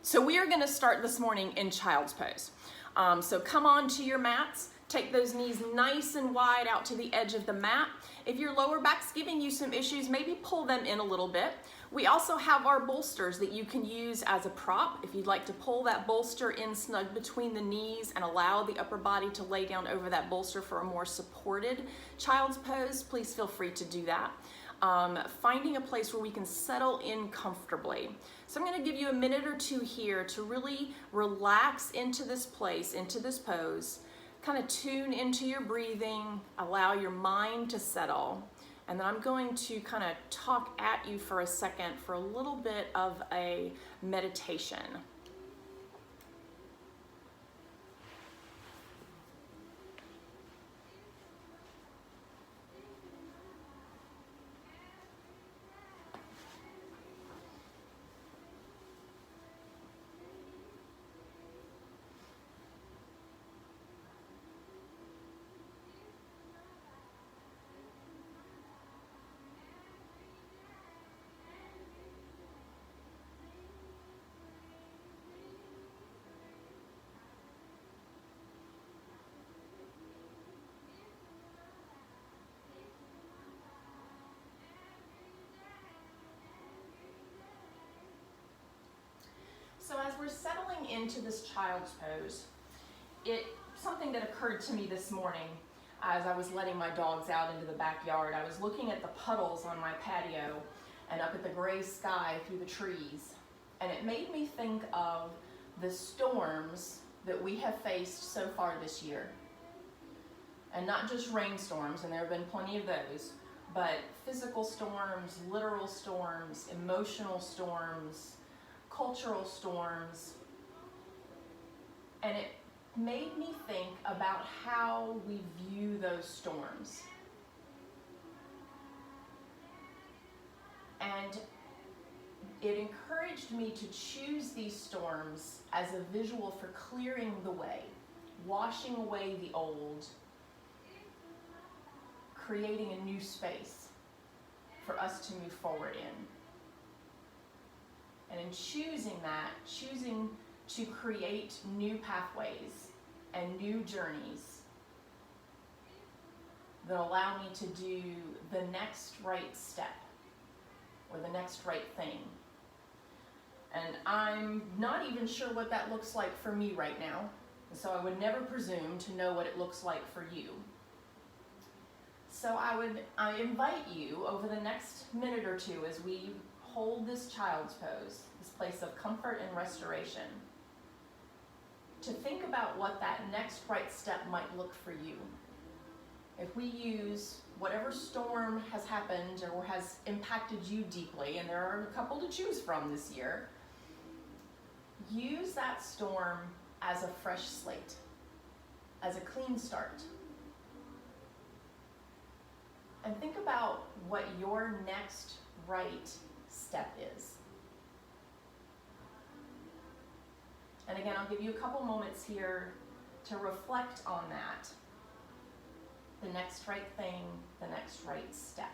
So we are gonna start this morning in child's pose. So come on to your mats, take those knees nice and wide out to the edge of the mat. If your lower back's giving you some issues, maybe pull them in a little bit. We also have our bolsters that you can use as a prop. If you'd like to pull that bolster in snug between the knees and allow the upper body to lay down over that bolster for a more supported child's pose, please feel free to do that. Finding a place where we can settle in comfortably. So I'm going to give you a minute or two here to really relax into this place, into this pose, kind of tune into your breathing, allow your mind to settle. And then I'm going to kind of talk at you for a second for a little bit of a meditation. So as we're settling into this child's pose, something that occurred to me this morning as I was letting my dogs out into the backyard, I was looking at the puddles on my patio and up at the gray sky through the trees, and it made me think of the storms that we have faced so far this year. And not just rainstorms, and there have been plenty of those, but physical storms, literal storms, emotional storms, cultural storms, and it made me think about how we view those storms. And it encouraged me to choose these storms as a visual for clearing the way, washing away the old, creating a new space for us to move forward in. And in choosing that, choosing to create new pathways and new journeys that allow me to do the next right step or the next right thing. And I'm not even sure what that looks like for me right now, so I would never presume to know what it looks like for you. So I invite you over the next minute or two as we hold this child's pose, this place of comfort and restoration, to think about what that next right step might look for you. If we use whatever storm has happened or has impacted you deeply, and there are a couple to choose from this year, use that storm as a fresh slate, as a clean start. And think about what your next right step is. And again, I'll give you a couple moments here to reflect on that. The next right thing, the next right step.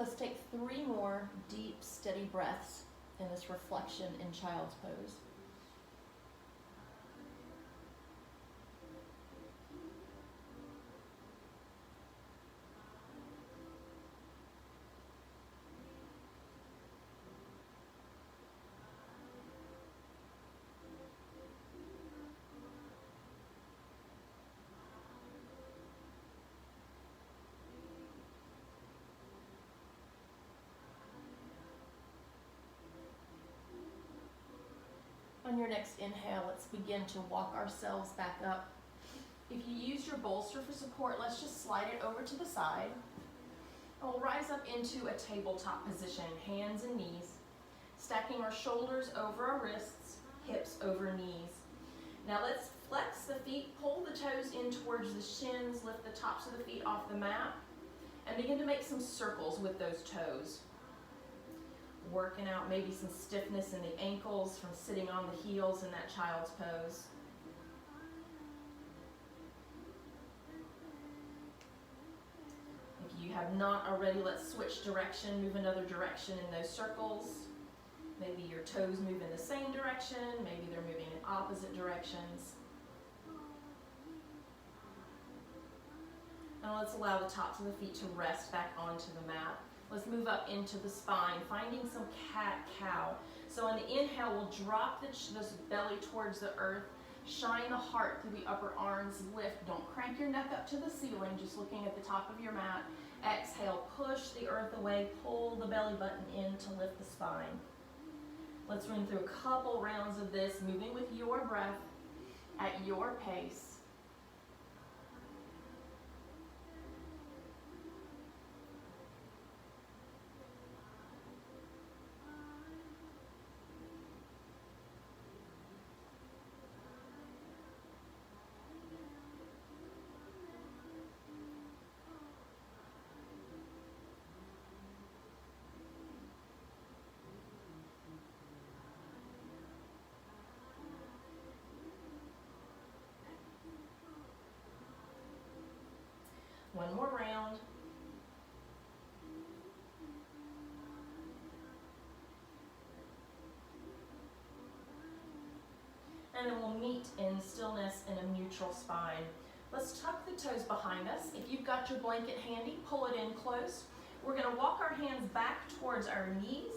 Let's take 3 more deep, steady breaths in this reflection in child's pose. On your next inhale, let's begin to walk ourselves back up. If you use your bolster for support, let's just slide it over to the side. And we'll rise up into a tabletop position, hands and knees, stacking our shoulders over our wrists, hips over knees. Now let's flex the feet, pull the toes in towards the shins, lift the tops of the feet off the mat, and begin to make some circles with those toes. Working out maybe some stiffness in the ankles from sitting on the heels in that child's pose. If you have not already, let's switch direction, move another direction in those circles. Maybe your toes move in the same direction, maybe they're moving in opposite directions. And let's allow the tops of the feet to rest back onto the mat. Let's move up into the spine, finding some cat-cow. So on the inhale, we'll drop this belly towards the earth, shine the heart through the upper arms, lift. Don't crank your neck up to the ceiling, just looking at the top of your mat. Exhale, push the earth away, pull the belly button in to lift the spine. Let's run through a couple rounds of this, moving with your breath at your pace. One more round. And then we'll meet in stillness in a neutral spine. Let's tuck the toes behind us. If you've got your blanket handy, pull it in close. We're gonna walk our hands back towards our knees,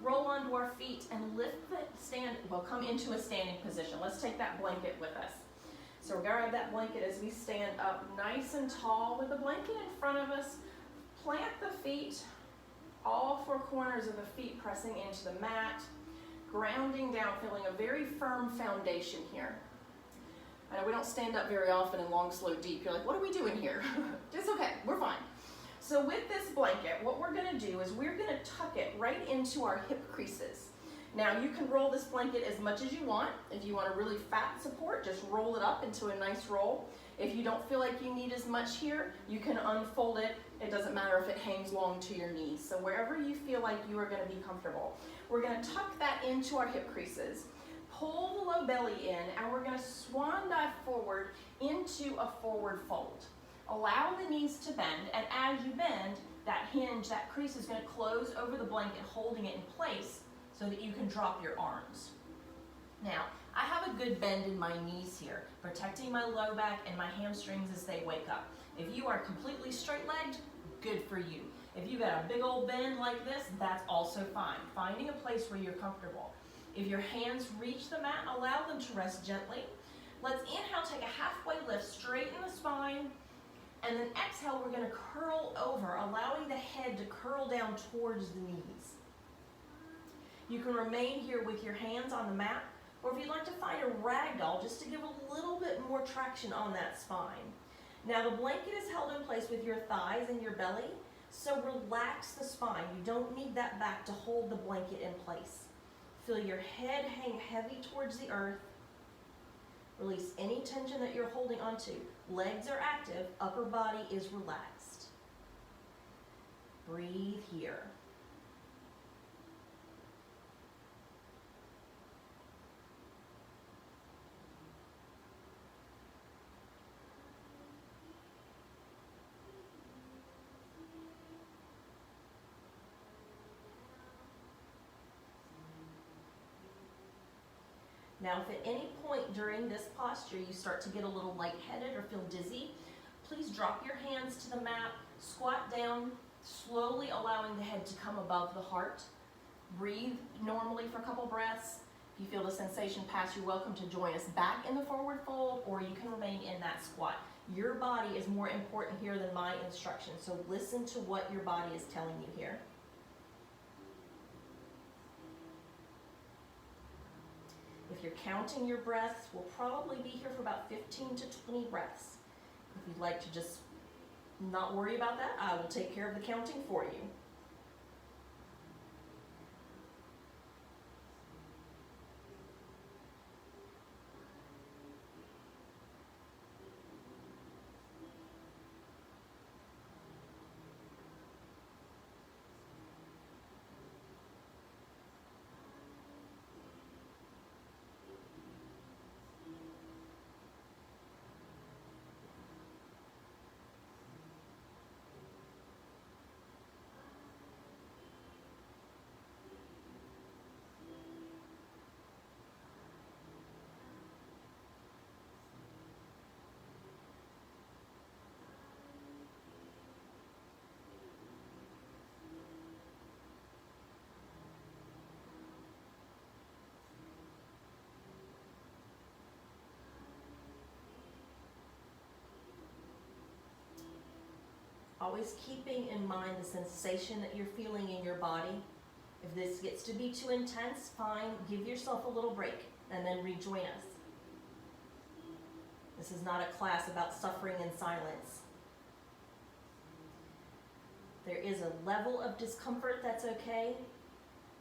roll onto our feet, and lift the come into a standing position. Let's take that blanket with us. So we're gonna grab that blanket as we stand up nice and tall with the blanket in front of us. Plant the feet, all 4 corners of the feet pressing into the mat, grounding down, feeling a very firm foundation here. I know we don't stand up very often in long, slow, deep. You're like, what are we doing here? It's okay, we're fine. So with this blanket, what we're gonna do is we're gonna tuck it right into our hip creases. Now you can roll this blanket as much as you want. If you want a really fat support, just roll it up into a nice roll. If you don't feel like you need as much here, you can unfold it. It doesn't matter if it hangs long to your knees. So wherever you feel like you are gonna be comfortable. We're gonna tuck that into our hip creases, pull the low belly in, and we're gonna swan dive forward into a forward fold. Allow the knees to bend, and as you bend, that hinge, that crease is gonna close over the blanket, holding it in place so that you can drop your arms. Now, I have a good bend in my knees here, protecting my low back and my hamstrings as they wake up. If you are completely straight-legged, good for you. If you got a big old bend like this, that's also fine. Finding a place where you're comfortable. If your hands reach the mat, allow them to rest gently. Let's inhale, take a halfway lift, straighten the spine, and then exhale, we're gonna curl over, allowing the head to curl down towards the knees. You can remain here with your hands on the mat, or if you'd like to find a ragdoll, just to give a little bit more traction on that spine. Now the blanket is held in place with your thighs and your belly, so relax the spine. You don't need that back to hold the blanket in place. Feel your head hang heavy towards the earth. Release any tension that you're holding onto. Legs are active, upper body is relaxed. Breathe here. Now, if at any point during this posture you start to get a little lightheaded or feel dizzy, please drop your hands to the mat, squat down, slowly allowing the head to come above the heart. Breathe normally for a couple breaths. If you feel the sensation pass, you're welcome to join us back in the forward fold, or you can remain in that squat. Your body is more important here than my instructions, so listen to what your body is telling you here. If you're counting your breaths, we'll probably be here for about 15 to 20 breaths. If you'd like to just not worry about that, I will take care of the counting for you. Always keeping in mind the sensation that you're feeling in your body. If this gets to be too intense, fine, give yourself a little break and then rejoin us. This is not a class about suffering in silence. There is a level of discomfort that's okay,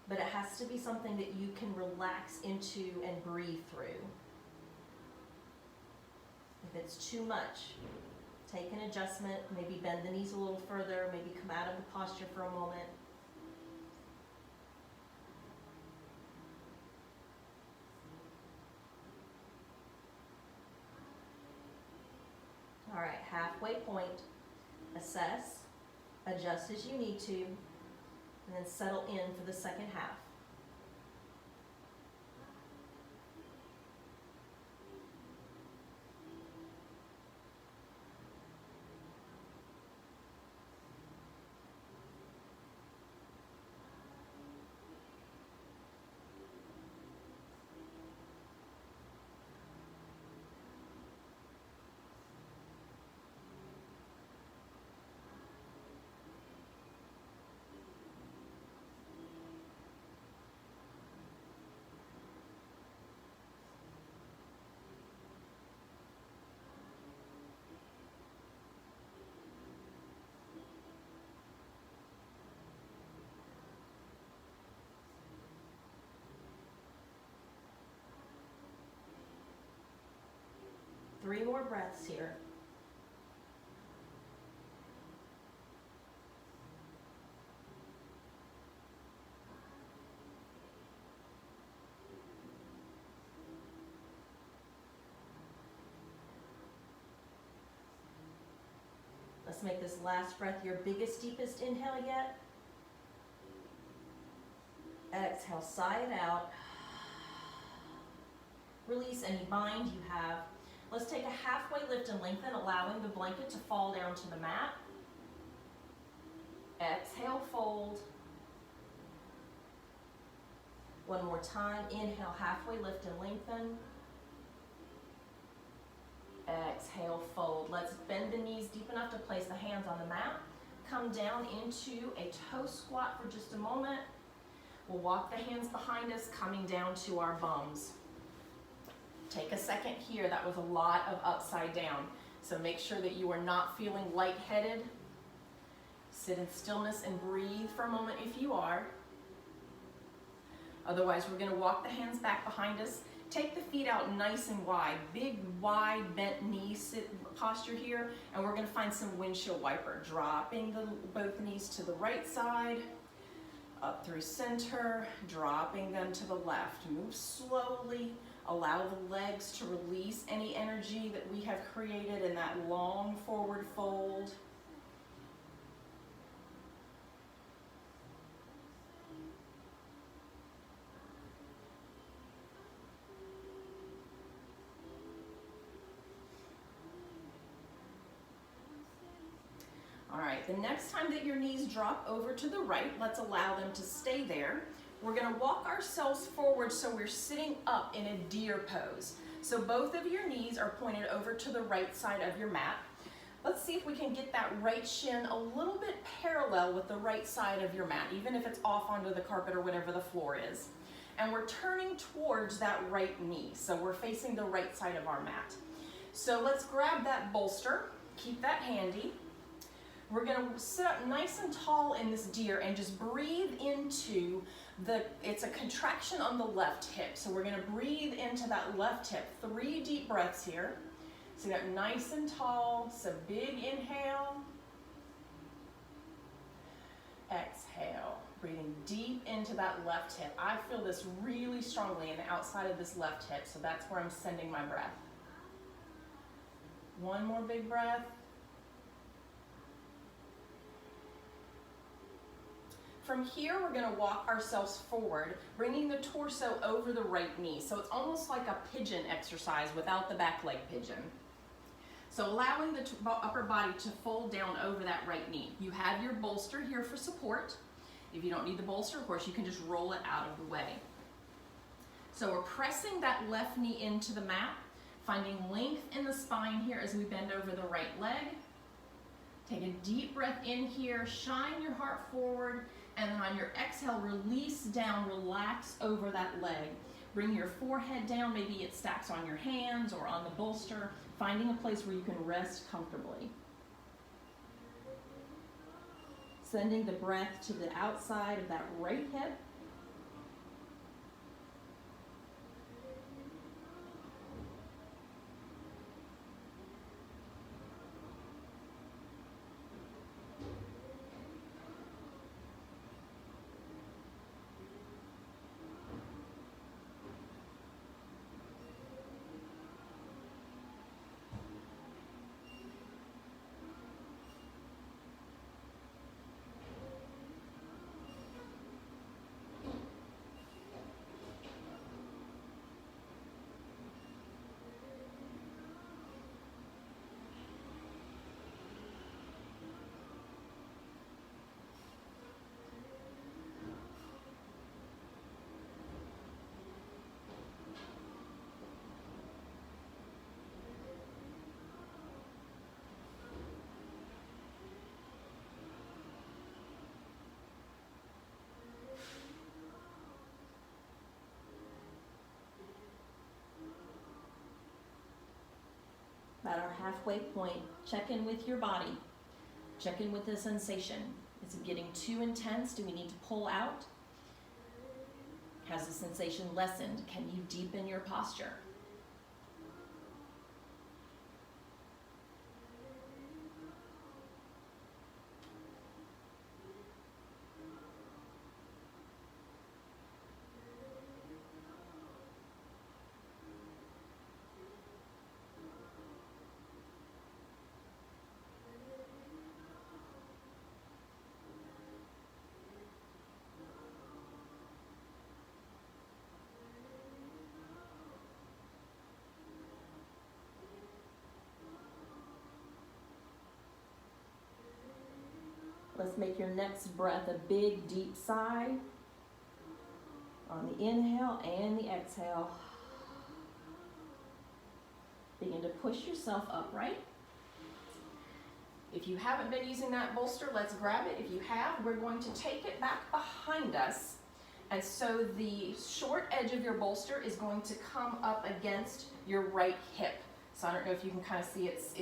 but it has to be something that you can relax into and breathe through. If it's too much, take an adjustment, maybe bend the knees a little further, maybe come out of the posture for a moment. All right, halfway point, assess, adjust as you need to, and then settle in for the second half. Three more breaths here. Let's make this last breath your biggest, deepest inhale yet. Exhale, sigh it out. Release any bind you have. Let's take a halfway lift and lengthen, allowing the blanket to fall down to the mat. Exhale, fold. One more time, inhale, halfway lift and lengthen. Exhale, fold. Let's bend the knees deep enough to place the hands on the mat. Come down into a toe squat for just a moment. We'll walk the hands behind us, coming down to our bums. Take a second here. That was a lot of upside down. So make sure that you are not feeling lightheaded. Sit in stillness and breathe for a moment if you are. Otherwise, we're going to walk the hands back behind us. Take the feet out nice and wide. Big, wide, bent knee posture here. And we're going to find some windshield wiper. Dropping both knees to the right side. Up through center. Dropping them to the left. Move slowly. Allow the legs to release any energy that we have created in that long forward fold. right, the next time that your knees drop over to the right, let's allow them to stay there. We're gonna walk ourselves forward so we're sitting up in a deer pose. So both of your knees are pointed over to the right side of your mat. Let's see if we can get that right shin a little bit parallel with the right side of your mat, even if it's off onto the carpet or whatever the floor is. And we're turning towards that right knee, so we're facing the right side of our mat. So let's grab that bolster, keep that handy. We're gonna sit up nice and tall in this deer and just breathe into it's a contraction on the left hip. So we're gonna breathe into that left hip. 3 deep breaths here. Sit up nice and tall, so big inhale. Exhale, breathing deep into that left hip. I feel this really strongly in the outside of this left hip, so that's where I'm sending my breath. One more big breath. From here, we're gonna walk ourselves forward, bringing the torso over the right knee. So it's almost like a pigeon exercise without the back leg pigeon. So allowing the upper body to fold down over that right knee. You have your bolster here for support. If you don't need the bolster, of course, you can just roll it out of the way. So we're pressing that left knee into the mat, finding length in the spine here as we bend over the right leg. Take a deep breath in here, shine your heart forward, and then on your exhale, release down, relax over that leg. Bring your forehead down, maybe it stacks on your hands or on the bolster, finding a place where you can rest comfortably. Sending the breath to the outside of that right hip. At our halfway point, check in with your body. Check in with the sensation. Is it getting too intense? Do we need to pull out? Has the sensation lessened? Can you deepen your posture? Let's make your next breath a big, deep sigh on the inhale and the exhale. Begin to push yourself upright. If you haven't been using that bolster, let's grab it. If you have, we're going to take it back behind us. And so the short edge of your bolster is going to come up against your right hip. So I don't know if you can kind of see it's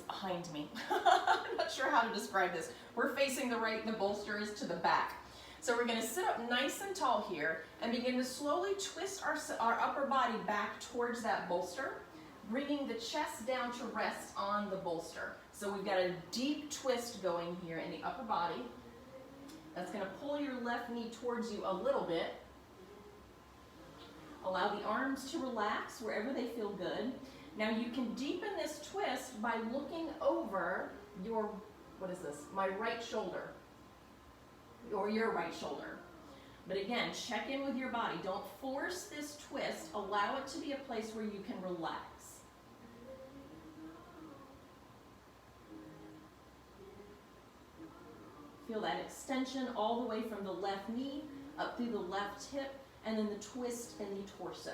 behind me. I'm not sure how to describe this. We're facing the right, the bolster is to the back. So we're gonna sit up nice and tall here and begin to slowly twist our upper body back towards that bolster, bringing the chest down to rest on the bolster. So we've got a deep twist going here in the upper body. That's gonna pull your left knee towards you a little bit. Allow the arms to relax wherever they feel good. Now you can deepen this twist by looking over your, my right shoulder, or your right shoulder. But again, check in with your body. Don't force this twist. Allow it to be a place where you can relax. Feel that extension all the way from the left knee up through the left hip, and then the twist in the torso.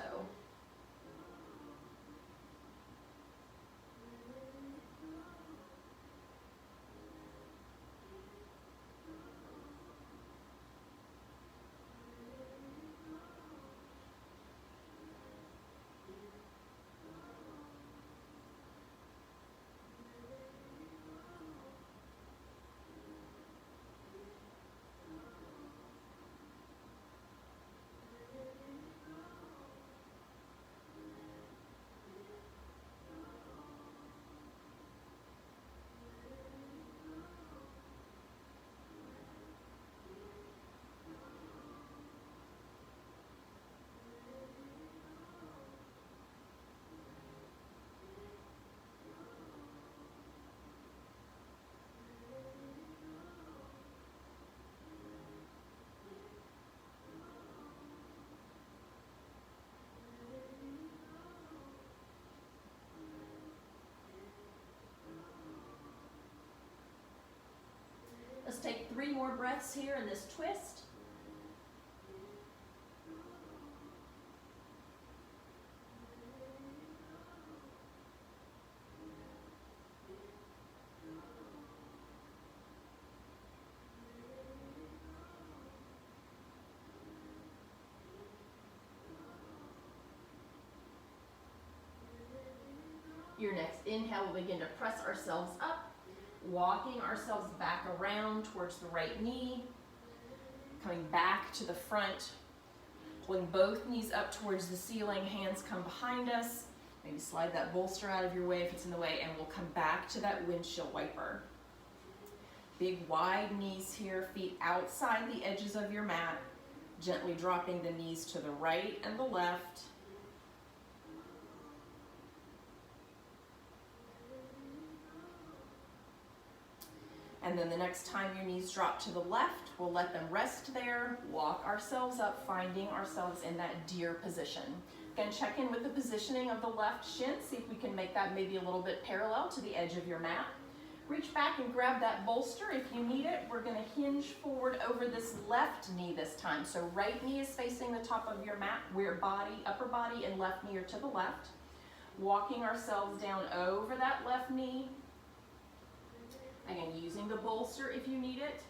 Let's take 3 more breaths here in this twist. Your next inhale, we'll begin to press ourselves up, walking ourselves back around towards the right knee, coming back to the front, pulling both knees up towards the ceiling, hands come behind us, maybe slide that bolster out of your way if it's in the way, and we'll come back to that windshield wiper. Big wide knees here, feet outside the edges of your mat, gently dropping the knees to the right and the left. And then the next time your knees drop to the left, we'll let them rest there, walk ourselves up, finding ourselves in that deer position. Again, check in with the positioning of the left shin, see if we can make that maybe a little bit parallel to the edge of your mat. Reach back and grab that bolster if you need it. We're gonna hinge forward over this left knee this time. So right knee is facing the top of your mat, where upper body and left knee are to the left. Walking ourselves down over that left knee. Again, using the bolster if you need it.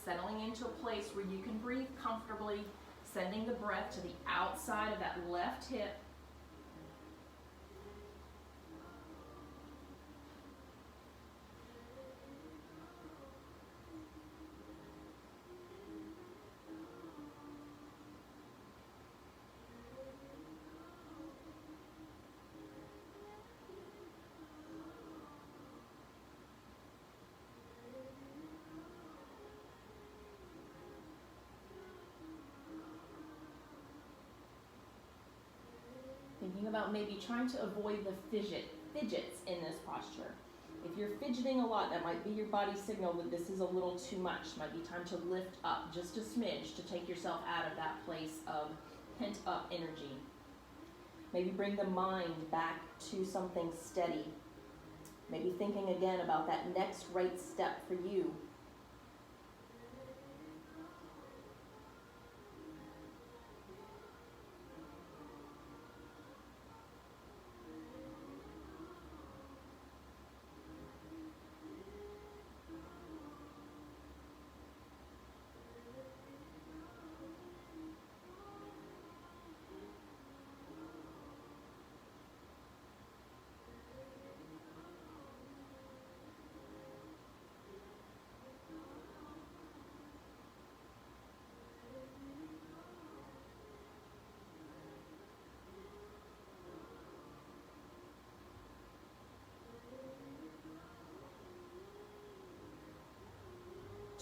Settling into a place where you can breathe comfortably, sending the breath to the outside of that left hip. Thinking about maybe trying to avoid the fidgets in this posture. If you're fidgeting a lot, that might be your body signal that this is a little too much. Might be time to lift up just a smidge to take yourself out of that place of pent up energy. Maybe bring the mind back to something steady. Maybe thinking again about that next right step for you.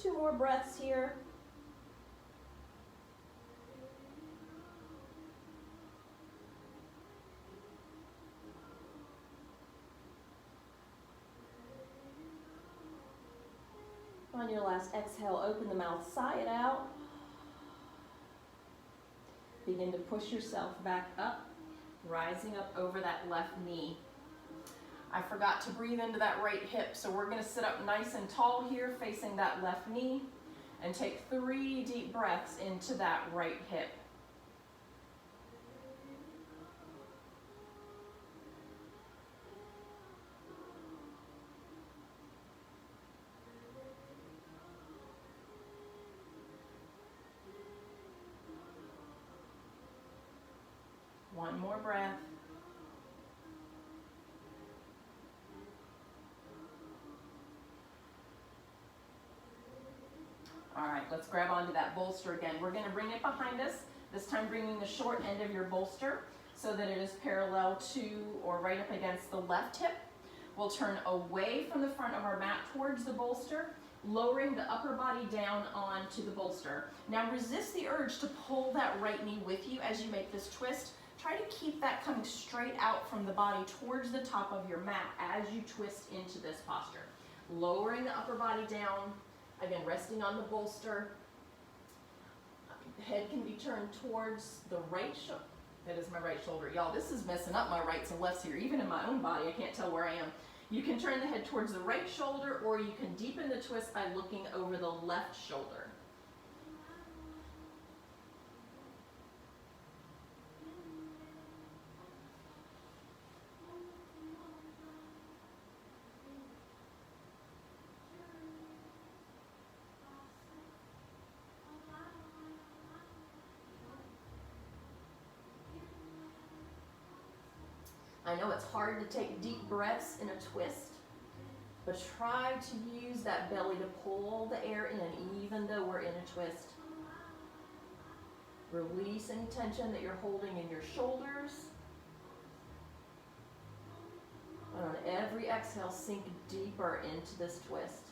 Two more breaths here. On your last exhale, open the mouth, sigh it out. Begin to push yourself back up, rising up over that left knee. I forgot to breathe into that right hip, so we're gonna sit up nice and tall here, facing that left knee, and take 3 deep breaths into that right hip. One more breath. All right, let's grab onto that bolster again. We're gonna bring it behind us, this time bringing the short end of your bolster so that it is parallel to or right up against the left hip. We'll turn away from the front of our mat towards the bolster, lowering the upper body down onto the bolster. Now resist the urge to pull that right knee with you as you make this twist. Try to keep that coming straight out from the body towards the top of your mat as you twist into this posture. Lowering the upper body down, again, resting on the bolster. The head can be turned towards the right shoulder. That is my right shoulder. Y'all, this is messing up my rights and lefts here. Even in my own body, I can't tell where I am. You can turn the head towards the right shoulder, or you can deepen the twist by looking over the left shoulder. I know it's hard to take deep breaths in a twist, but try to use that belly to pull the air in even though we're in a twist. Release any tension that you're holding in your shoulders. And on every exhale, sink deeper into this twist.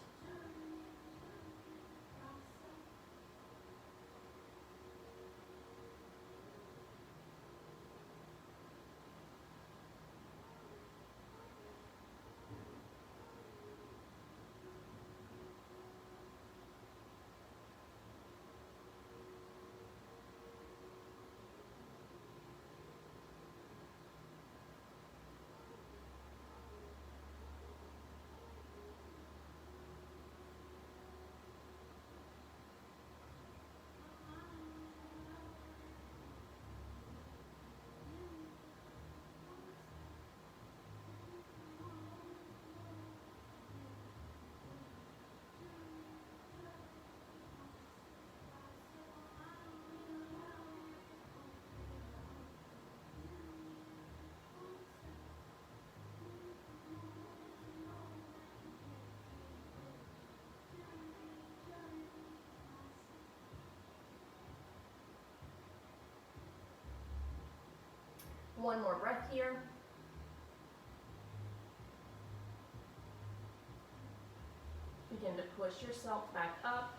One more breath here. Begin to push yourself back up.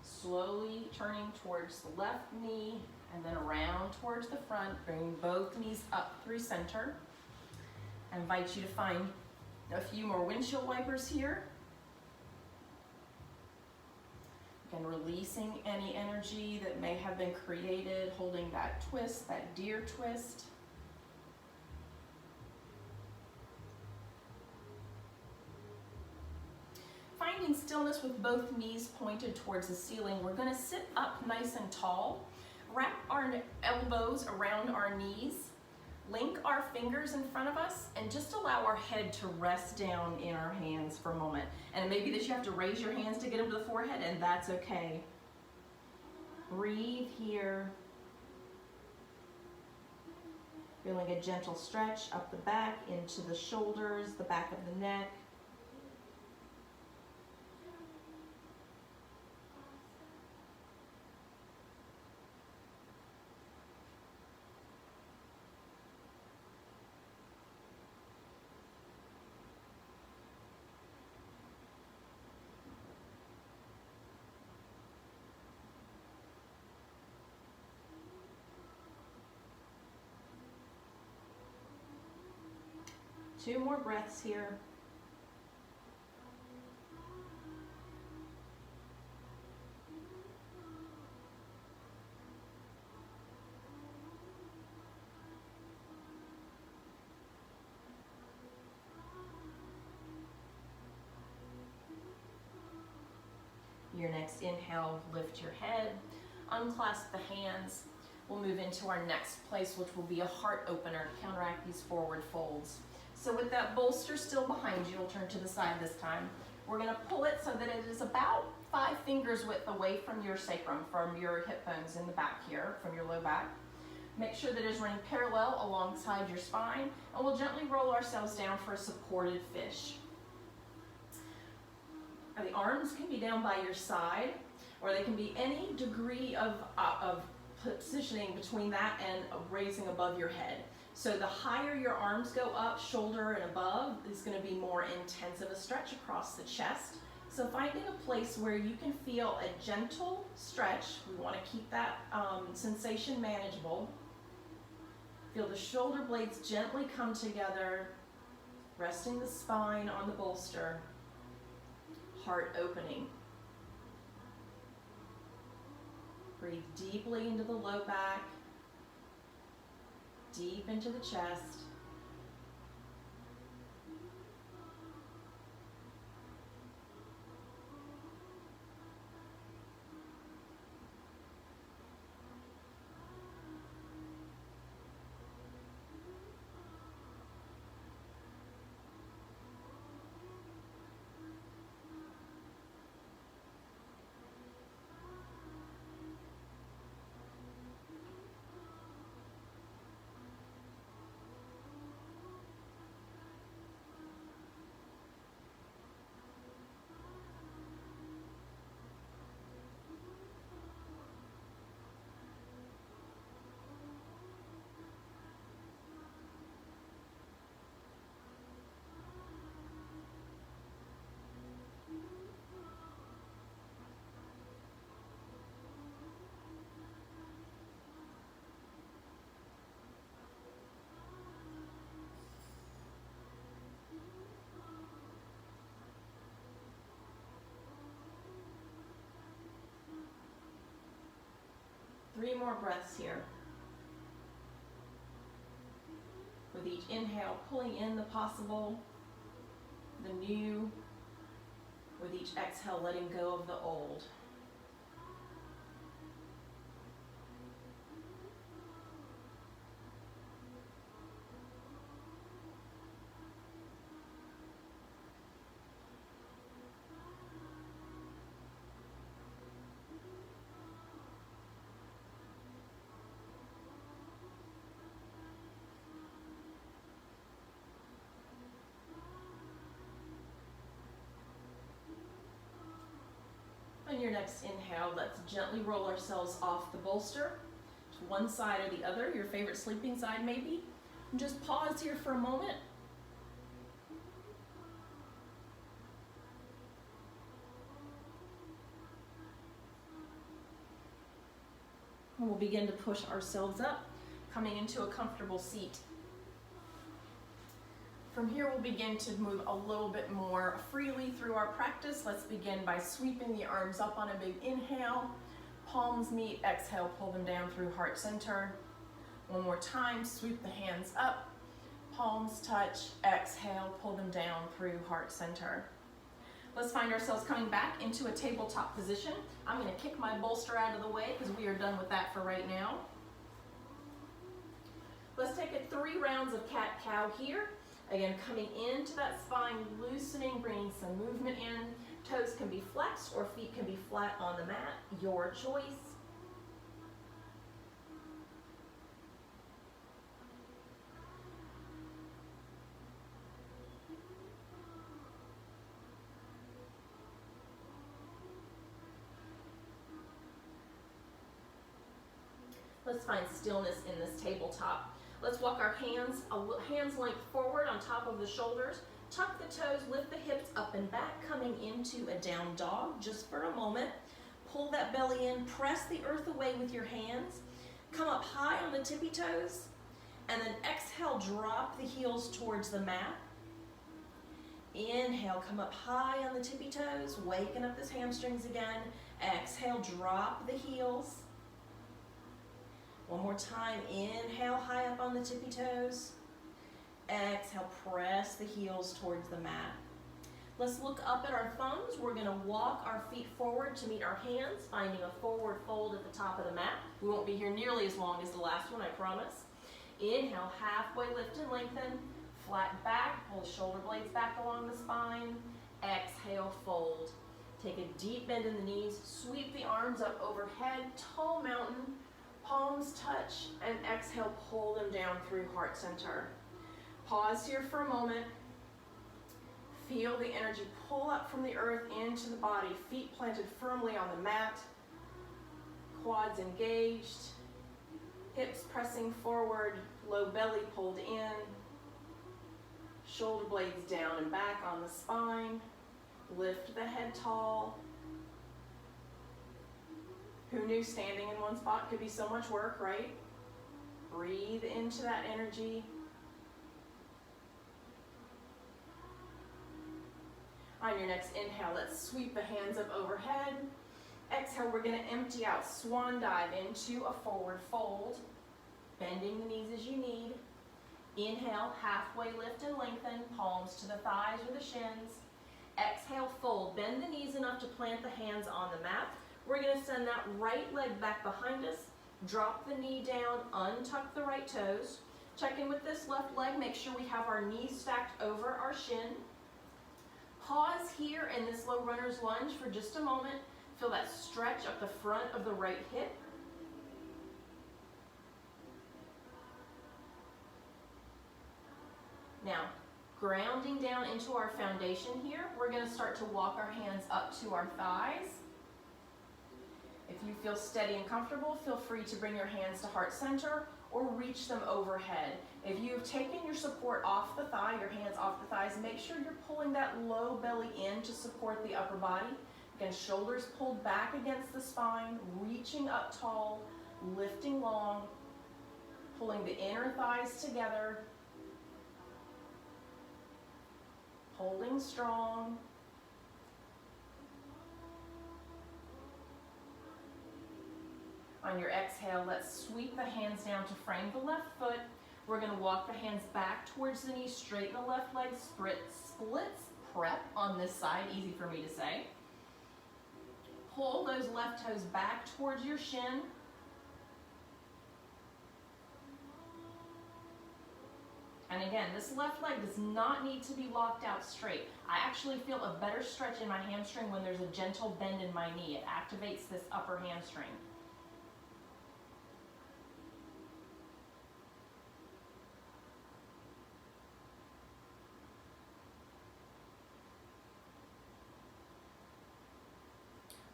Slowly turning towards the left knee and then around towards the front. Bring both knees up through center. I invite you to find a few more windshield wipers here. Again, releasing any energy that may have been created, holding that twist, that deer twist. Finding stillness with both knees pointed towards the ceiling. We're going to sit up nice and tall. Wrap our elbows around our knees. Link our fingers in front of us and just allow our head to rest down in our hands for a moment. And it may be that you have to raise your hands to get them to the forehead, and that's okay. Breathe here. Feeling a gentle stretch up the back, into the shoulders, the back of the neck. Two more breaths here. Your next inhale, lift your head, unclasp the hands. We'll move into our next place, which will be a heart opener. Counteract these forward folds. So with that bolster still behind you, we'll turn to the side this time. We're gonna pull it so that it is about 5 fingers width away from your sacrum, from your hip bones in the back here, from your low back. Make sure that it is running parallel alongside your spine, and we'll gently roll ourselves down for a supported fish. Now the arms can be down by your side, or they can be any degree of positioning between that and raising above your head. So the higher your arms go up, shoulder and above, is going to be more intense of a stretch across the chest. So finding a place where you can feel a gentle stretch. We want to keep that sensation manageable. Feel the shoulder blades gently come together, resting the spine on the bolster, heart opening. Breathe deeply into the low back, deep into the chest. Three more breaths here. With each inhale, pulling in the possible, the new. With each exhale, letting go of the old. On your next inhale, let's gently roll ourselves off the bolster to one side or the other, your favorite sleeping side maybe. And just pause here for a moment. And we'll begin to push ourselves up, coming into a comfortable seat. From here, we'll begin to move a little bit more freely through our practice. Let's begin by sweeping the arms up on a big inhale. Palms meet, exhale, pull them down through heart center. One more time, sweep the hands up. Palms touch, exhale, pull them down through heart center. Let's find ourselves coming back into a tabletop position. I'm going to kick my bolster out of the way because we are done with that for right now. Let's take it 3 rounds of cat-cow here. Again, coming into that spine, loosening, bringing some movement in. Toes can be flexed or feet can be flat on the mat, your choice. Let's find stillness in this tabletop. Let's walk our hands length forward on top of the shoulders. Tuck the toes, lift the hips up and back, coming into a down dog just for a moment. Pull that belly in, press the earth away with your hands. Come up high on the tippy toes, and then exhale, drop the heels towards the mat. Inhale, come up high on the tippy toes, waking up those hamstrings again. Exhale, drop the heels. One more time, inhale high up on the tippy toes. Exhale, press the heels towards the mat. Let's look up at our thumbs. We're gonna walk our feet forward to meet our hands, finding a forward fold at the top of the mat. We won't be here nearly as long as the last one, I promise. Inhale, halfway lift and lengthen. Flat back, pull shoulder blades back along the spine. Exhale, fold. Take a deep bend in the knees, sweep the arms up overhead, tall mountain, palms touch, and exhale, pull them down through heart center. Pause here for a moment. Feel the energy pull up from the earth into the body, feet planted firmly on the mat, quads engaged, hips pressing forward, low belly pulled in, shoulder blades down and back on the spine. Lift the head tall. Who knew standing in one spot could be so much work, right? Breathe into that energy. On your next inhale, let's sweep the hands up overhead. Exhale, we're gonna empty out, swan dive into a forward fold, bending the knees as you need. Inhale, halfway lift and lengthen, palms to the thighs or the shins. Exhale, fold, bend the knees enough to plant the hands on the mat. We're gonna send that right leg back behind us, drop the knee down, untuck the right toes. Check in with this left leg, make sure we have our knees stacked over our shin. Pause here in this low runner's lunge for just a moment. Feel that stretch up the front of the right hip. Now, grounding down into our foundation here, we're going to start to walk our hands up to our thighs. If you feel steady and comfortable, feel free to bring your hands to heart center or reach them overhead. If you've taken your support off the thigh, your hands off the thighs, make sure you're pulling that low belly in to support the upper body. Again, shoulders pulled back against the spine, reaching up tall, lifting long, pulling the inner thighs together, holding strong. On your exhale, let's sweep the hands down to frame the left foot. We're going to walk the hands back towards the knees, straighten the left leg, splits prep on this side, easy for me to say. Pull those left toes back towards your shin. And again, this left leg does not need to be locked out straight. I actually feel a better stretch in my hamstring when there's a gentle bend in my knee. It activates this upper hamstring.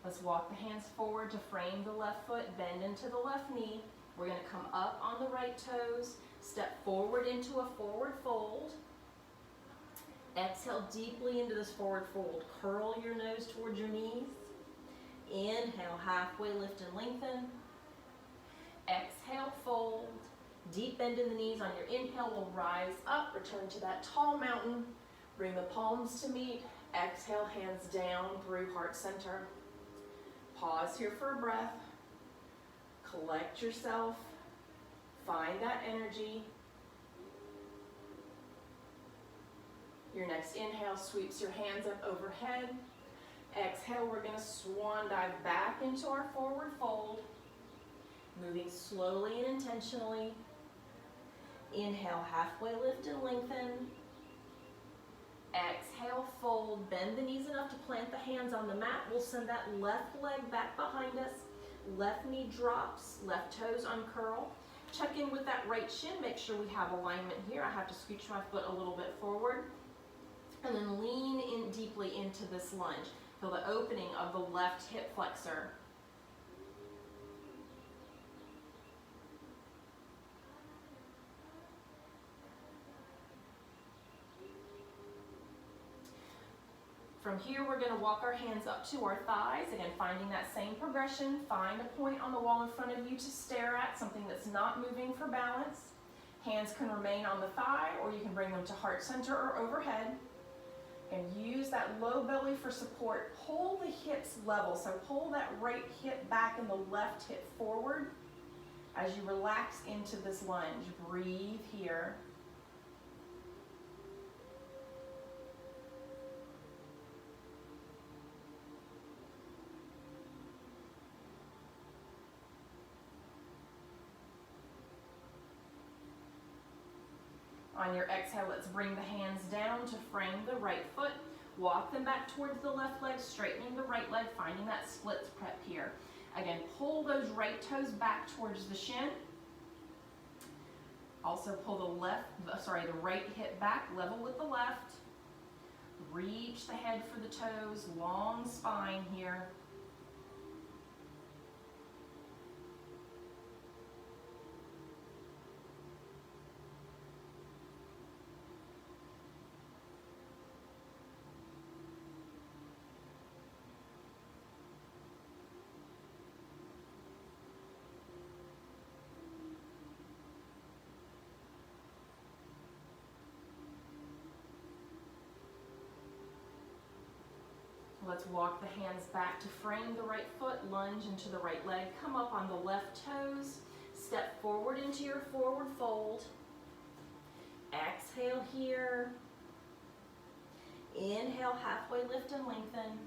Let's walk the hands forward to frame the left foot, bend into the left knee. We're going to come up on the right toes, step forward into a forward fold. Exhale deeply into this forward fold. Curl your nose towards your knees. Inhale, halfway lift and lengthen. Exhale, fold. Deep bend in the knees. On your inhale, we'll rise up, return to that tall mountain. Bring the palms to meet. Exhale, hands down through heart center. Pause here for a breath. Collect yourself. Find that energy. Your next inhale sweeps your hands up overhead. Exhale, we're going to swan dive back into our forward fold. Moving slowly and intentionally. Inhale, halfway lift and lengthen. Exhale, fold, bend the knees enough to plant the hands on the mat. We'll send that left leg back behind us. Left knee drops, left toes uncurl. Check in with that right shin, make sure we have alignment here. I have to scooch my foot a little bit forward. And then lean in deeply into this lunge. Feel the opening of the left hip flexor. From here, we're going to walk our hands up to our thighs. Again, finding that same progression. Find a point on the wall in front of you to stare at, something that's not moving for balance. Hands can remain on the thigh, or you can bring them to heart center or overhead. And use that low belly for support. Pull the hips level, so pull that right hip back and the left hip forward as you relax into this lunge. Breathe here. On your exhale, let's bring the hands down to frame the right foot. Walk them back towards the left leg, straightening the right leg, finding that splits prep here. Again, pull those right toes back towards the shin. Also pull the right hip back, level with the left. Reach the head for the toes, long spine here. Let's walk the hands back to frame the right foot, lunge into the right leg, come up on the left toes, step forward into your forward fold. Exhale here. Inhale, halfway lift and lengthen.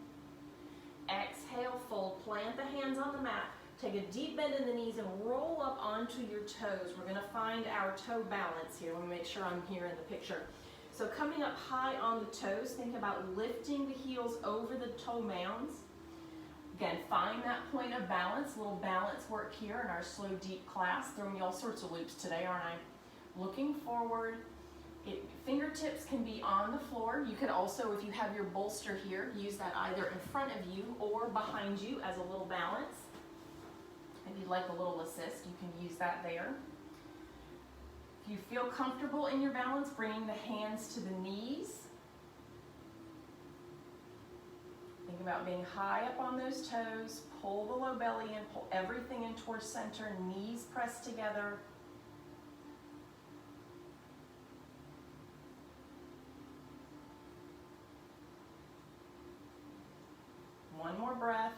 Exhale, fold, plant the hands on the mat. Take a deep bend in the knees and roll up onto your toes. We're gonna find our toe balance here. Let me make sure I'm here in the picture. So coming up high on the toes, think about lifting the heels over the toe mounds. Again, find that point of balance, a little balance work here in our slow, deep class. Throwing you all sorts of loops today, aren't I? Looking forward. Fingertips can be on the floor. You could also, if you have your bolster here, use that either in front of you or behind you as a little balance. If you'd like a little assist, you can use that there. If you feel comfortable in your balance, bringing the hands to the knees. Think about being high up on those toes. Pull the low belly in, pull everything in towards center, knees pressed together. One more breath.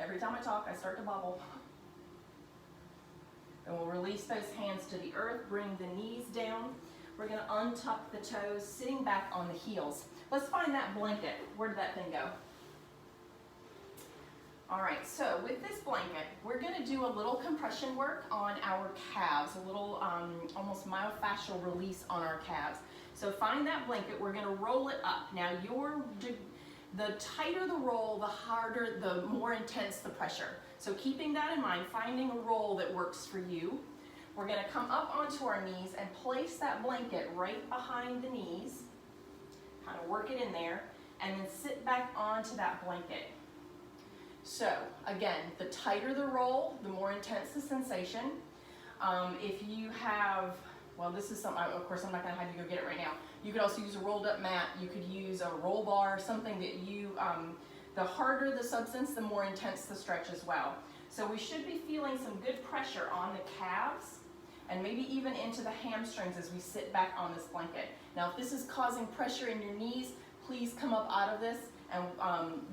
Every time I talk, I start to bubble. And we'll release those hands to the earth, bring the knees down. We're gonna untuck the toes, sitting back on the heels. Let's find that blanket. Where did that thing go? All right, so with this blanket, we're gonna do a little compression work on our calves, a little almost myofascial release on our calves. So find that blanket, we're gonna roll it up. Now the tighter the roll, the harder, the more intense the pressure. So keeping that in mind, finding a roll that works for you. We're gonna come up onto our knees and place that blanket right behind the knees, kind of work it in there, and then sit back onto that blanket. So again, the tighter the roll, the more intense the sensation. If you have, well, this is something, of course I'm not gonna have you go get it right now. You could also use a rolled up mat, you could use a roll bar, something that you, the harder the substance, the more intense the stretch as well. So we should be feeling some good pressure on the calves and maybe even into the hamstrings as we sit back on this blanket. Now, if this is causing pressure in your knees, please come up out of this and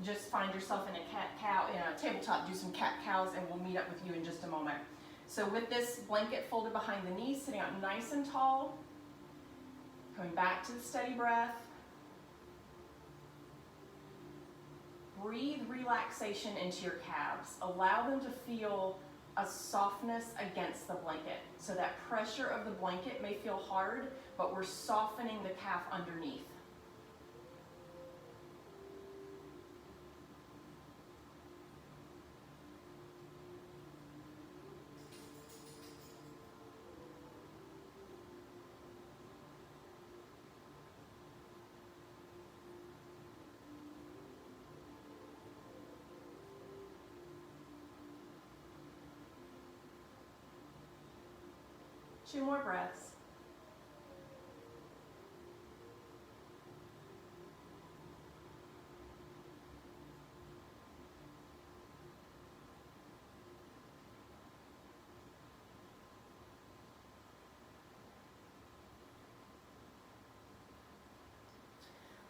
just find yourself in a tabletop, do some cat-cows, and we'll meet up with you in just a moment. So with this blanket folded behind the knees, sitting up nice and tall, coming back to the steady breath. Breathe relaxation into your calves. Allow them to feel a softness against the blanket. So that pressure of the blanket may feel hard, but we're softening the calf underneath. Two more breaths.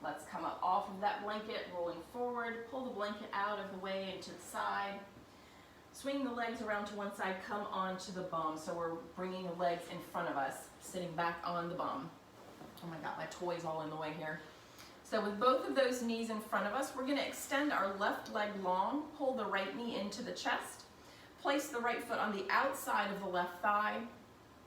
Let's come up off of that blanket, rolling forward, pull the blanket out of the way and to the side. Swing the legs around to one side, come onto the bum. So we're bringing the legs in front of us, sitting back on the bum. Oh my God, my toy's all in the way here. So with both of those knees in front of us, we're gonna extend our left leg long, pull the right knee into the chest, place the right foot on the outside of the left thigh,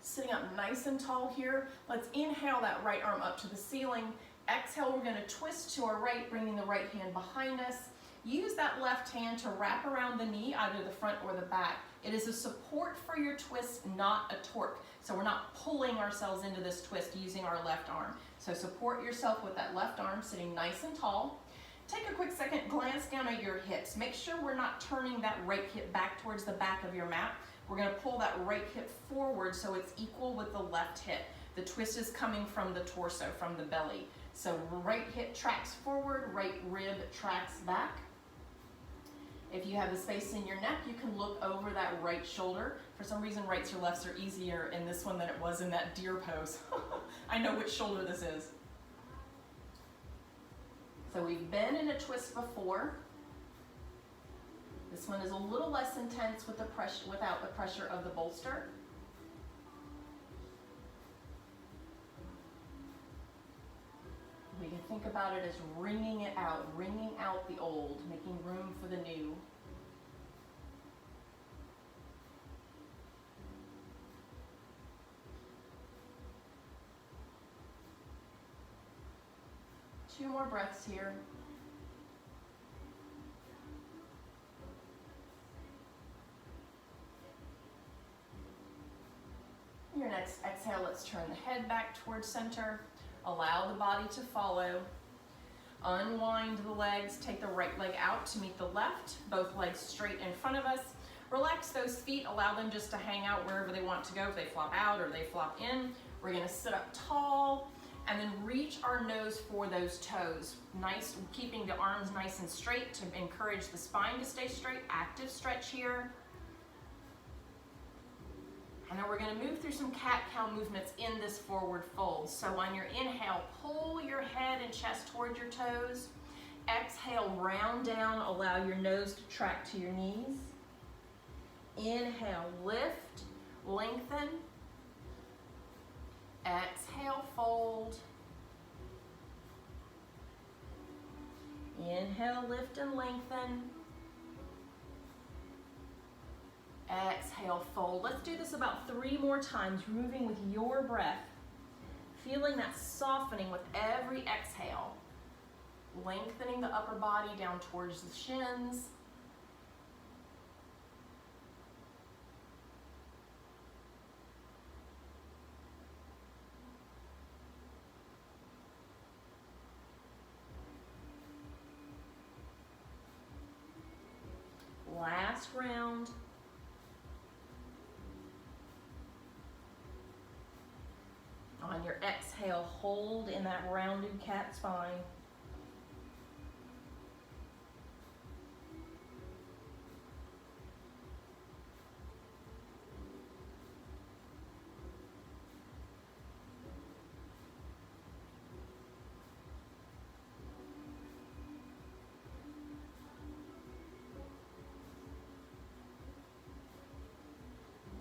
Sitting up nice and tall here. Let's inhale that right arm up to the ceiling. Exhale, we're gonna twist to our right, bringing the right hand behind us. Use that left hand to wrap around the knee, either the front or the back. It is a support for your twist, not a torque. So we're not pulling ourselves into this twist using our left arm. So support yourself with that left arm, sitting nice and tall. Take a quick second, glance down at your hips. Make sure we're not turning that right hip back towards the back of your mat. We're gonna pull that right hip forward so it's equal with the left hip. The twist is coming from the torso, from the belly. So right hip tracks forward, right rib tracks back. If you have the space in your neck, you can look over that right shoulder. For some reason, rights or lefts are easier in this one than it was in that deer pose. I know which shoulder this is. So we've been in a twist before. This one is a little less intense with the pressure, without the pressure of the bolster. We can think about it as wringing out the old, making room for the new. Two more breaths here. Your next exhale, let's turn the head back towards center. Allow the body to follow. Unwind the legs, take the right leg out to meet the left, both legs straight in front of us. Relax those feet, allow them just to hang out wherever they want to go. If they flop out or they flop in, we're gonna sit up tall and then reach our nose for those toes. Nice, keeping the arms nice and straight to encourage the spine to stay straight. Active stretch here. And then we're gonna move through some cat-cow movements in this forward fold. So on your inhale, pull your head and chest toward your toes. Exhale, round down, allow your nose to track to your knees. Inhale, lift, lengthen. Exhale, fold. Inhale, lift and lengthen. Exhale, fold. Let's do this about 3 more times, moving with your breath. Feeling that softening with every exhale. Lengthening the upper body down towards the shins. Last round. On your exhale, hold in that rounded cat spine.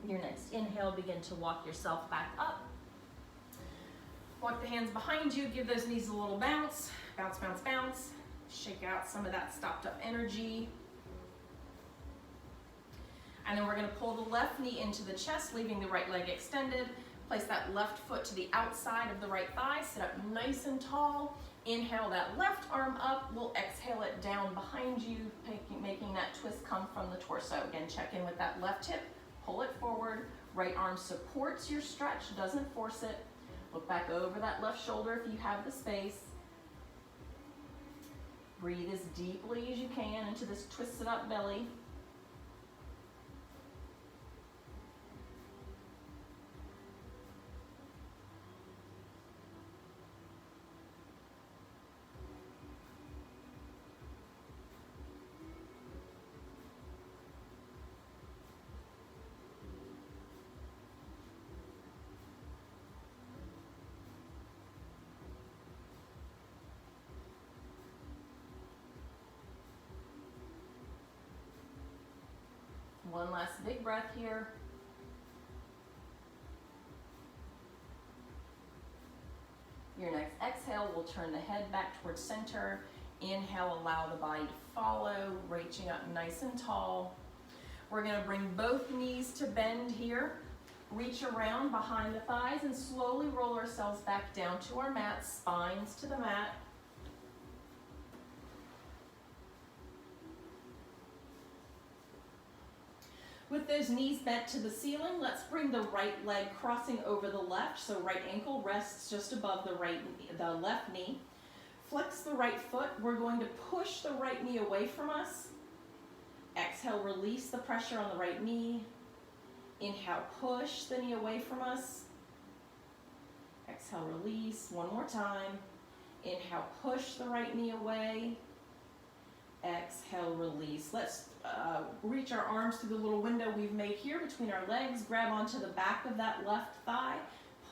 Your next inhale, begin to walk yourself back up. Walk the hands behind you, give those knees a little bounce. Bounce, bounce, bounce. Shake out some of that stopped up energy. And then we're gonna pull the left knee into the chest, leaving the right leg extended. Place that left foot to the outside of the right thigh. Sit up nice and tall. Inhale that left arm up. We'll exhale it down behind you, making that twist come from the torso. Again, check in with that left hip. Pull it forward. Right arm supports your stretch, doesn't force it. Look back over that left shoulder if you have the space. Breathe as deeply as you can into this twisted up belly. One last big breath here. Your next exhale, we'll turn the head back towards center. Inhale, allow the body to follow, reaching up nice and tall. We're gonna bring both knees to bend here. Reach around behind the thighs and slowly roll ourselves back down to our mat, spines to the mat. With those knees bent to the ceiling, let's bring the right leg crossing over the left, so right ankle rests just above the left knee. Flex the right foot. We're going to push the right knee away from us. Exhale, release the pressure on the right knee. Inhale, push the knee away from us. Exhale, release. One more time. Inhale, push the right knee away. Exhale, release. Let's reach our arms through the little window we've made here between our legs. Grab onto the back of that left thigh.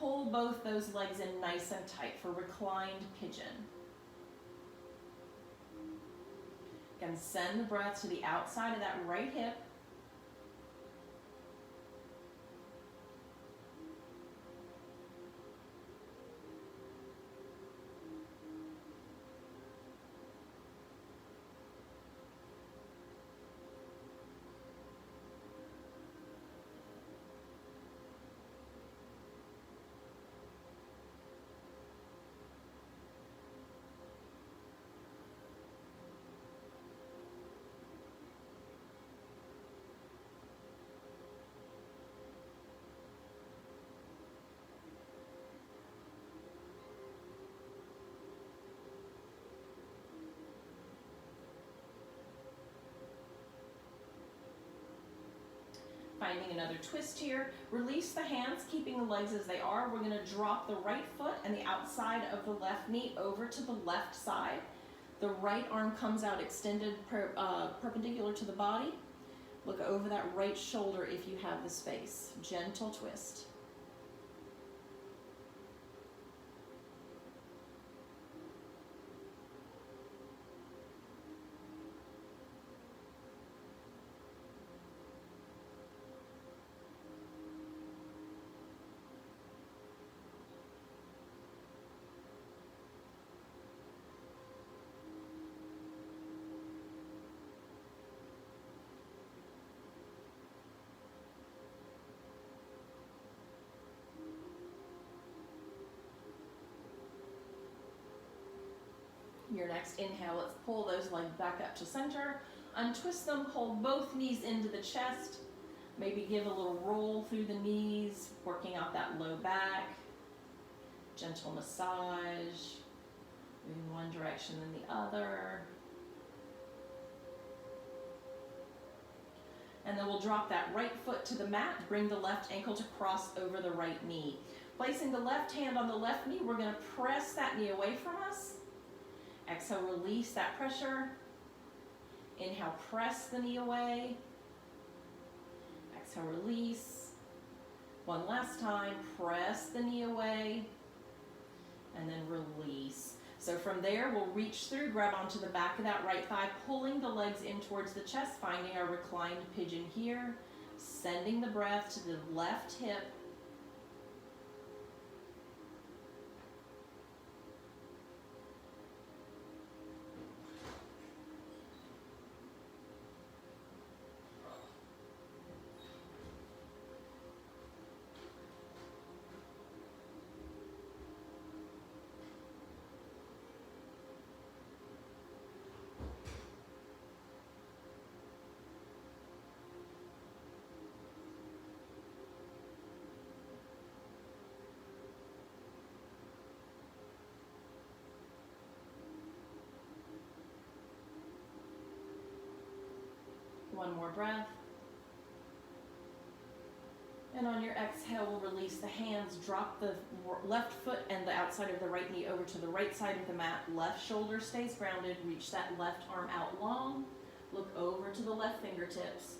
Pull both those legs in nice and tight for reclined pigeon. Again, send the breath to the outside of that right hip. Finding another twist here. Release the hands, keeping the legs as they are. We're going to drop the right foot and the outside of the left knee over to the left side. The right arm comes out extended perpendicular to the body. Look over that right shoulder if you have the space. Gentle twist. Your next inhale, let's pull those legs back up to center. Untwist them, hold both knees into the chest. Maybe give a little roll through the knees, working out that low back. Gentle massage, moving one direction then the other. And then we'll drop that right foot to the mat, bring the left ankle to cross over the right knee. Placing the left hand on the left knee, we're going to press that knee away from us. Exhale, release that pressure. Inhale, press the knee away. Exhale, release. One last time, press the knee away. And then release. So from there, we'll reach through, grab onto the back of that right thigh, pulling the legs in towards the chest, finding our reclined pigeon here. Sending the breath to the left hip. One more breath. And on your exhale, we'll release the hands, drop the left foot and the outside of the right knee over to the right side of the mat. Left shoulder stays grounded. Reach that left arm out long. Look over to the left fingertips.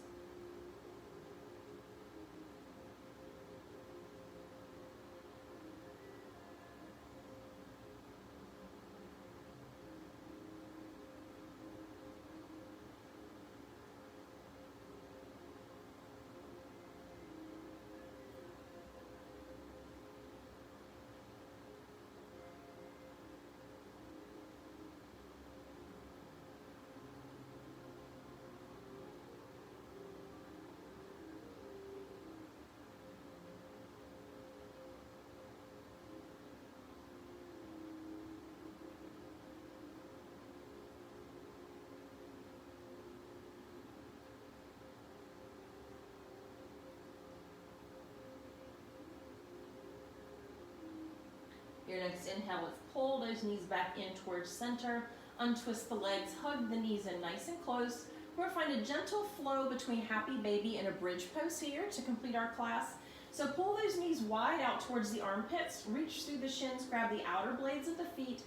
Your next inhale, let's pull those knees back in towards center. Untwist the legs, hug the knees in nice and close. We're going to find a gentle flow between happy baby and a bridge pose here to complete our class. So pull those knees wide out towards the armpits, reach through the shins, grab the outer blades of the feet,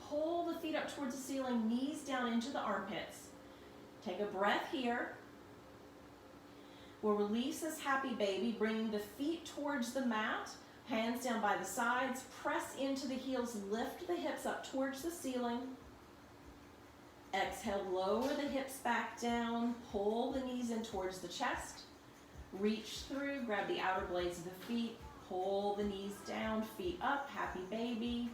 pull the feet up towards the ceiling, knees down into the armpits. Take a breath here. We'll release this happy baby, bringing the feet towards the mat, hands down by the sides, press into the heels, lift the hips up towards the ceiling. Exhale, lower the hips back down, pull the knees in towards the chest. Reach through, grab the outer blades of the feet, pull the knees down, feet up, happy baby.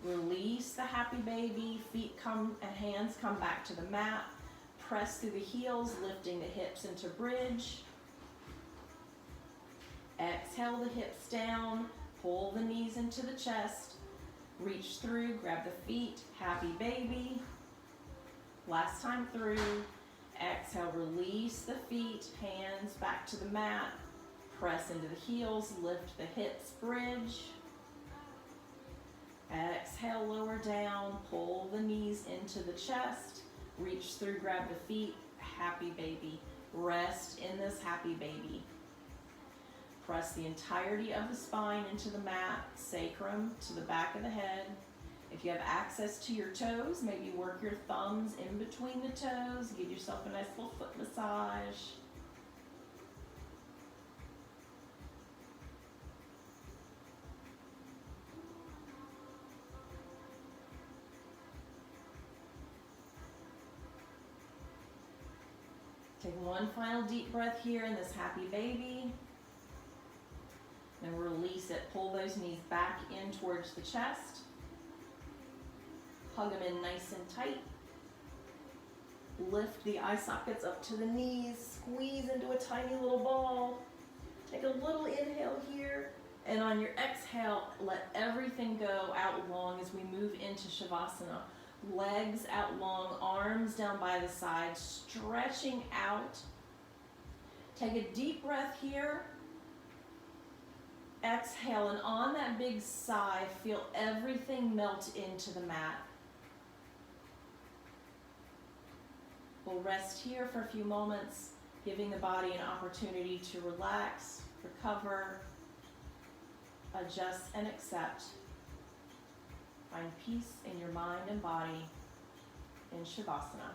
Release the happy baby, feet come and hands come back to the mat. Press through the heels, lifting the hips into bridge. Exhale the hips down, pull the knees into the chest. Reach through, grab the feet, happy baby. Last time through. Exhale, release the feet, hands back to the mat. Press into the heels, lift the hips, bridge. Exhale, lower down, pull the knees into the chest. Reach through, grab the feet, happy baby. Rest in this happy baby. Press the entirety of the spine into the mat, sacrum to the back of the head. If you have access to your toes, maybe work your thumbs in between the toes. Give yourself a nice little foot massage. Take one final deep breath here in this happy baby. And release it. Pull those knees back in towards the chest. Hug them in nice and tight. Lift the eye sockets up to the knees. Squeeze into a tiny little ball. Take a little inhale here. And on your exhale, let everything go out long as we move into Shavasana. Legs out long, arms down by the side, stretching out. Take a deep breath here. Exhale, and on that big sigh, feel everything melt into the mat. We'll rest here for a few moments, giving the body an opportunity to relax, recover, adjust, and accept. Find peace in your mind and body in Shavasana.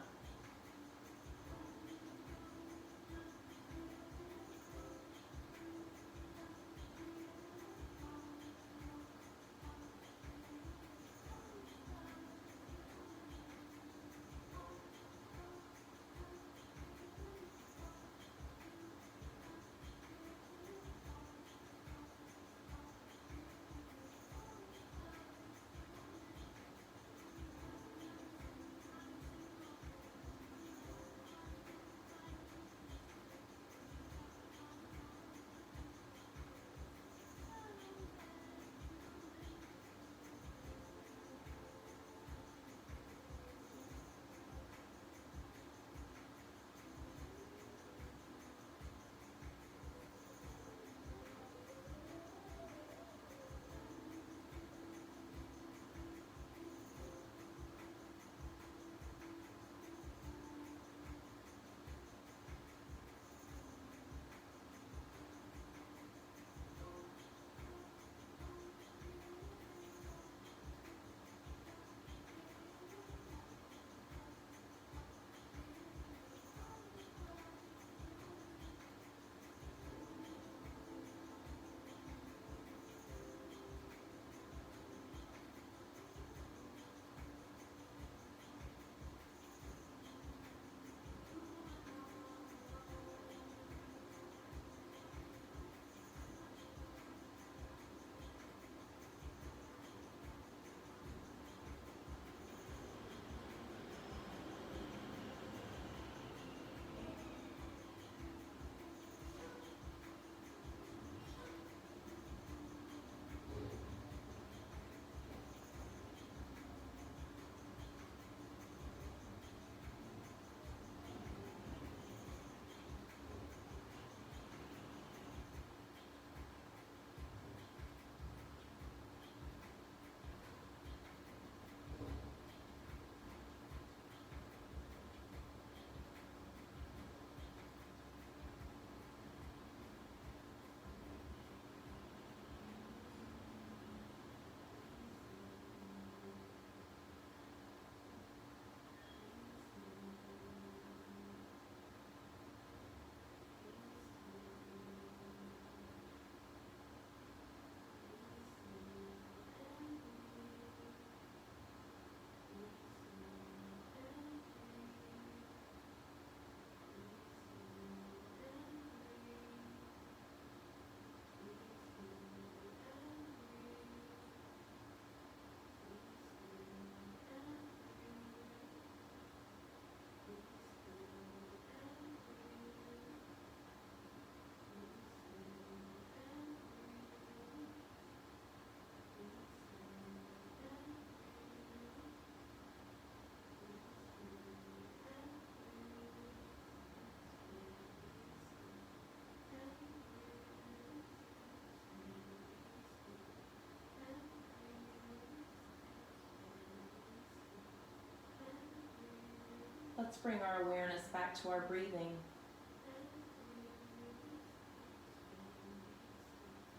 Let's bring our awareness back to our breathing.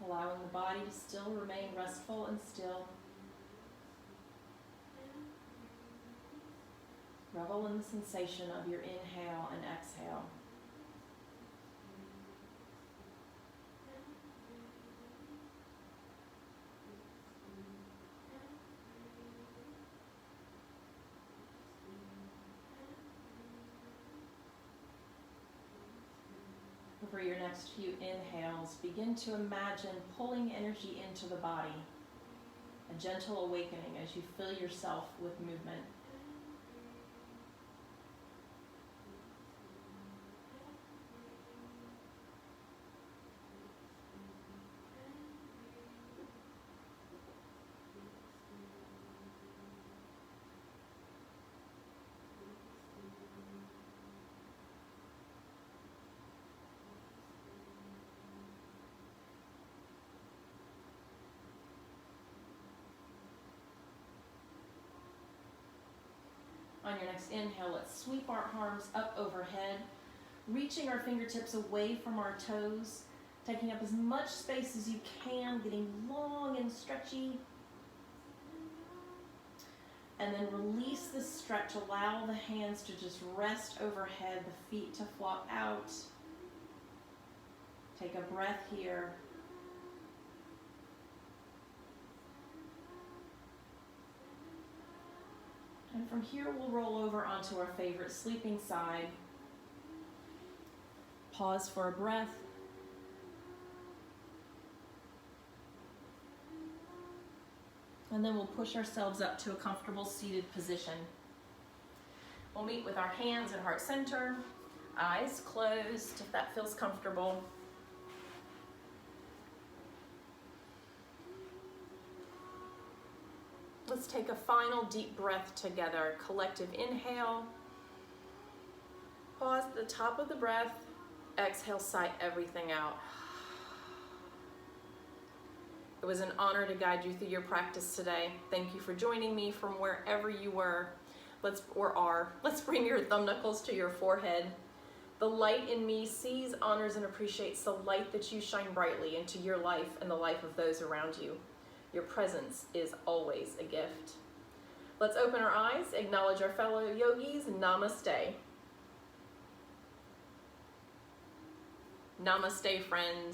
Allowing the body to still remain restful and still. Revel in the sensation of your inhale and exhale. For your next few inhales, begin to imagine pulling energy into the body, a gentle awakening as you fill yourself with movement. On your next inhale, let's sweep our arms up overhead, reaching our fingertips away from our toes, taking up as much space as you can, getting long and stretchy. And then release the stretch. Allow the hands to just rest overhead, the feet to flop out. Take a breath here. And from here, we'll roll over onto our favorite sleeping side. Pause for a breath. And then we'll push ourselves up to a comfortable seated position. We'll meet with our hands at heart center, eyes closed if that feels comfortable. Let's take a final deep breath together. Collective inhale. Pause at the top of the breath. Exhale, sigh everything out. It was an honor to guide you through your practice today. Thank you for joining me from wherever you were Let's bring your thumb knuckles to your forehead. The light in me sees, honors, and appreciates the light that you shine brightly into your life and the life of those around you. Your presence is always a gift. Let's open our eyes, acknowledge our fellow yogis. Namaste. Namaste, friends.